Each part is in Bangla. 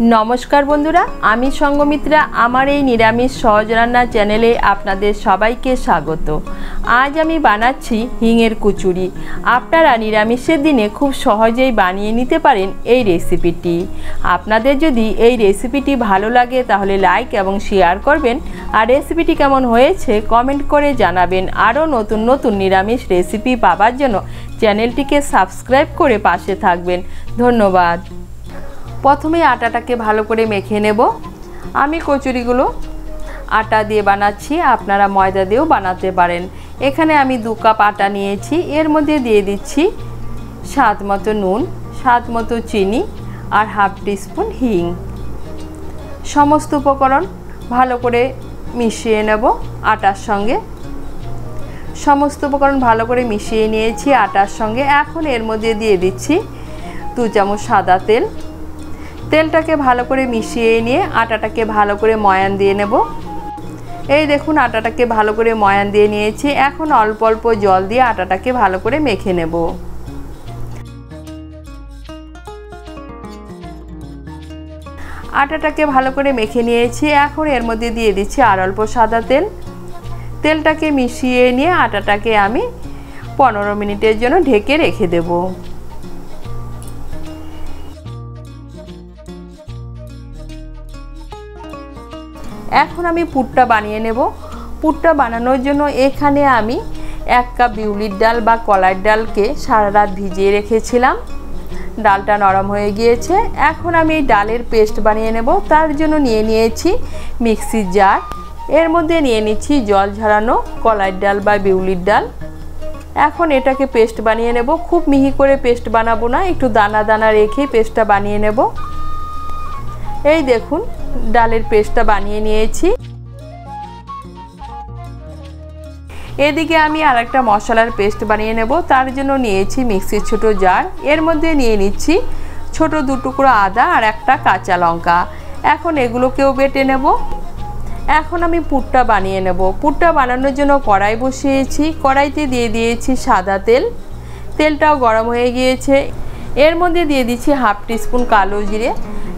नमस्कार बंधुरा आमी संगमित्रा आमार এই নিরামিষ সহজ রান্না চ্যানেলে আপনাদের সবাইকে স্বাগত। আজ আমি বানাচ্ছি হিঙের কুচুরি। আপনারা নিরামিষের দিনে খুব সহজেই বানিয়ে নিতে পারেন এই রেসিপিটি। আপনাদের যদি এই রেসিপিটি ভালো লাগে তাহলে লাইক এবং শেয়ার করবেন, আর রেসিপিটি কেমন হয়েছে কমেন্ট করে জানাবেন। আরও নতুন নতুন নিরামিষ রেসিপি পাওয়ার জন্য চ্যানেলটিকে সাবস্ক্রাইব করে পাশে থাকবেন। ধন্যবাদ। प्रथमे आटाटाके भालो करे मेखे नेब। आमी कचुरिगुलो आटा दिए बानाচ্ছি, आपनारा मयदा दिएও बानाते पारेन। एखाने आमी 2 কাপ आटा निয়েছি। एर मध्य दिए दिচ্ছি स्वाद मतो नुन, स्वाद मतो चीनी और हाफ टीस्पून हिंग। समस्त उपकरण भालो करे मिशिए नेब आटार संगे। समस्त उपकरण भालो करे मिशिए निয়েছি आटार संगे। एखन एर मध्य दिए दिচ্ছি 2 চামচ सादा तेल। तेलटाके भालो करे मिशिए निये आटाटाके भालो करे मयान दिए नेब। এই দেখুন আটাটাকে ভালো করে ময়ান দিয়ে নিয়েছি। এখন অল্প অল্প জল দিয়ে আটাটাকে ভালো করে মেখে নেব। আটাটাকে ভালো করে মেখে নিয়েছি। এখন এর মধ্যে দিয়ে দিচ্ছি আর অল্প সাদা তেল। তেলটাকে মিশিয়ে নিয়ে আটাটাকে আমি 15 মিনিটের জন্য ঢেকে রেখে দেব। এখন আমি পুরটা বানিয়ে নেব। পুরটা বানানোর জন্য এখানে আমি 1 কাপ বিউলির ডাল বা কলার ডালকে সারা রাত ভিজিয়ে রেখেছিলাম। ডালটা নরম হয়ে গিয়েছে। এখন আমি ডালের পেস্ট বানিয়ে নেব। তার জন্য নিয়ে নিয়েছি মিক্সির জার। এর মধ্যে নিয়ে নিচ্ছি জল ঝরানো কলার ডাল বা বিউলির ডাল। এখন এটাকে পেস্ট বানিয়ে নেব। খুব মিহি করে পেস্ট বানাবো না, একটু দানা দানা রেখে পেস্টটা বানিয়ে নেব। এই দেখুন ডালের পেস্টটা বানিয়ে নিয়েছি। এদিকে আমি আরেকটা মশলার পেস্ট বানিয়ে নেব। তার জন্য নিয়েছি মিক্সির ছোট জার। এর মধ্যে নিয়ে নিচ্ছি ছোট 2 টুকরো আদা আর একটা কাঁচা লঙ্কা। এখন এগুলোকেও বেটে নেব। এখন আমি পুরটা বানিয়ে নেব। পুরটা বানানোর জন্য কড়াই বসিয়েছি। কড়াইতে দিয়ে দিয়েছি সাদা তেল। তেলটাও গরম হয়ে গিয়েছে। এর মধ্যে দিয়ে দিচ্ছি হাফ টিস্পুন কালো জিরে।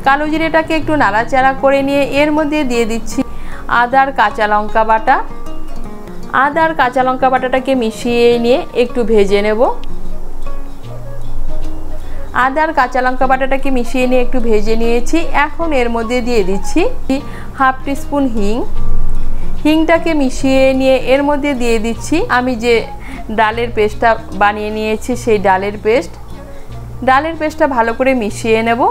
কালো জিরেটাকে একটু নাড়াচাড়া করে নিয়ে এর মধ্যে দিয়ে দিচ্ছি আদা আর কাঁচা লঙ্কা বাটা। আদা আর কাঁচা লঙ্কা বাটাটাকে মিশিয়ে নিয়ে একটু ভেজে নেব। আদা আর কাঁচা লঙ্কা বাটাটাকে মিশিয়ে নিয়ে একটু ভেজে নিয়েছি। এখন এর মধ্যে দিয়ে দিচ্ছি হাফ টিস্পুন হিং। হিংটাকে মিশিয়ে নিয়ে এর মধ্যে দিয়ে দিচ্ছি আমি যে ডালের পেস্টটা বানিয়ে নিয়েছি সেই ডালের পেস্ট। ডালের পেস্টটা ভালো করে মিশিয়ে নেব।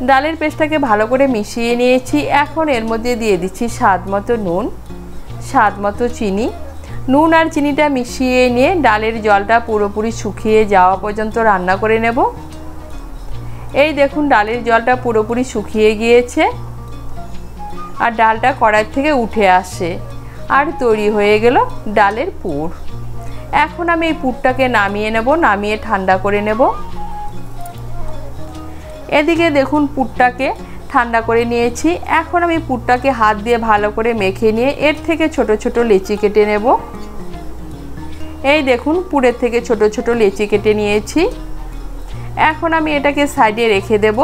ডালের পেস্টটাকে ভালো করে মিশিয়ে নিয়েছি। এখন এর মধ্যে দিয়ে দিচ্ছি স্বাদ মতো নুন, স্বাদ মতো চিনি। নুন আর চিনিটা মিশিয়ে নিয়ে ডালের জলটা পুরোপুরি শুকিয়ে যাওয়া পর্যন্ত রান্না করে নেব। এই দেখুন ডালের জলটা পুরোপুরি শুকিয়ে গিয়েছে আর ডালটা কড়াই থেকে উঠে আসে আর তৈরি হয়ে গেল ডালের পুর। এখন আমি এই পুরটাকে নামিয়ে নেব, নামিয়ে ঠান্ডা করে নেব। এদিকে দেখুন পুরটাকে ঠান্ডা করে নিয়েছি। এখন আমি পুরটাকে হাত দিয়ে ভালো করে মেখে নিয়ে এর থেকে ছোট ছোট লেচি কেটে নেব। এই দেখুন পুরের থেকে ছোট ছোট লেচি কেটে নিয়েছি। এখন আমি এটাকে সাইডে রেখে দেব।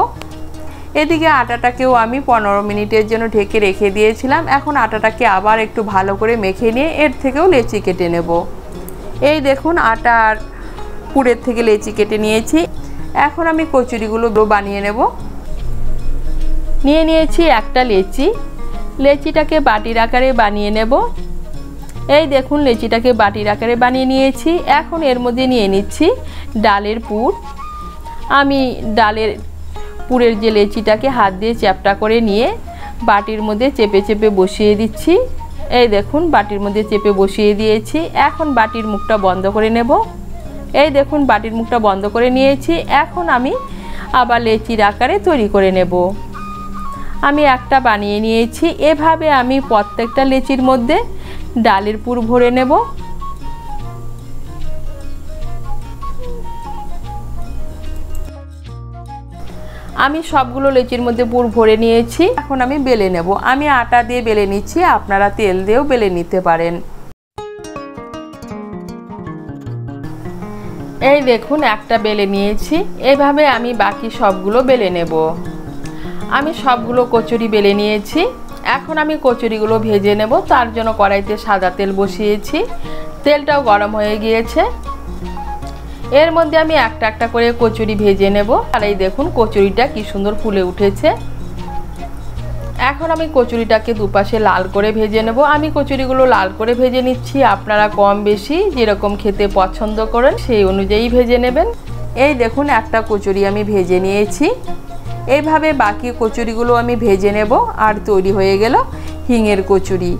এদিকে আটাটাকেও আমি 15 মিনিটের জন্য ঢেকে রেখে দিয়েছিলাম। এখন আটাটাকে আবার একটু ভালো করে মেখে নিয়ে এর থেকেও লেচি কেটে নেব। এই দেখুন আটা আর পুরের থেকে লেচি কেটে নিয়েছি। এখন আমি কচুরিগুলো বানিয়ে নেব। নিয়ে নিয়েছি একটা লেচি। লেচিটাকে বাটির আকারে বানিয়ে নেব। এই দেখুন লেচিটাকে বাটির আকারে বানিয়ে নিয়েছি। এখন এর মধ্যে নিয়ে নিচ্ছি ডালের পুর। আমি ডালের পুরের যে লেচিটাকে হাত দিয়ে চ্যাপটা করে নিয়ে বাটির মধ্যে চেপে চেপে বসিয়ে দিচ্ছি। এই দেখুন বাটির মধ্যে চেপে বসিয়ে দিয়েছি। এখন বাটির মুখটা বন্ধ করে নেব। এই দেখুন বাটির মুখটা বন্ধ করে নিয়েছি। এখন আমি আবার লেচির আকারে তৈরি করে নেব। আমি একটা বানিয়ে নিয়েছি। এভাবে আমি প্রত্যেকটা লেচির মধ্যে ডালের পুর ভরে নেব। আমি সবগুলো লেচির মধ্যে পুর ভরে নিয়েছি। এখন আমি বেলে নেব। আমি আটা দিয়ে বেলে নিচ্ছি, আপনারা তেল দিয়েও বেলে নিতে পারেন। এই দেখুন একটা বেলে নিয়েছি, এইভাবে আমি বাকি সবগুলো বেলে নেব। আমি সবগুলো কচুরি বেলে নিয়েছি। এখন আমি কচুরিগুলো ভেজে নেব। তার জন্য কড়াইতে সাদা তেল বসিয়েছি, তেলটাও গরম হয়ে গিয়েছে। এর মধ্যে আমি একটা একটা করে কচুরি ভেজে নেব। আর এই দেখুন কচুরিটা কি সুন্দর ফুলে উঠেছে। এখন আমি কচুরিটাকে দুপাশে লাল করে ভেজে নেব। আমি কচুরিগুলো লাল করে ভেজে নিচ্ছি, আপনারা কম বেশি যেরকম খেতে পছন্দ করেন সেই অনুযায়ী ভেজে নেবেন। এই দেখুন একটা কচুরি আমি ভেজে নিয়েছি। এইভাবে বাকি কচুরিগুলো আমি ভেজে নেব। আর তৈরি হয়ে গেল হিঙের কচুরি।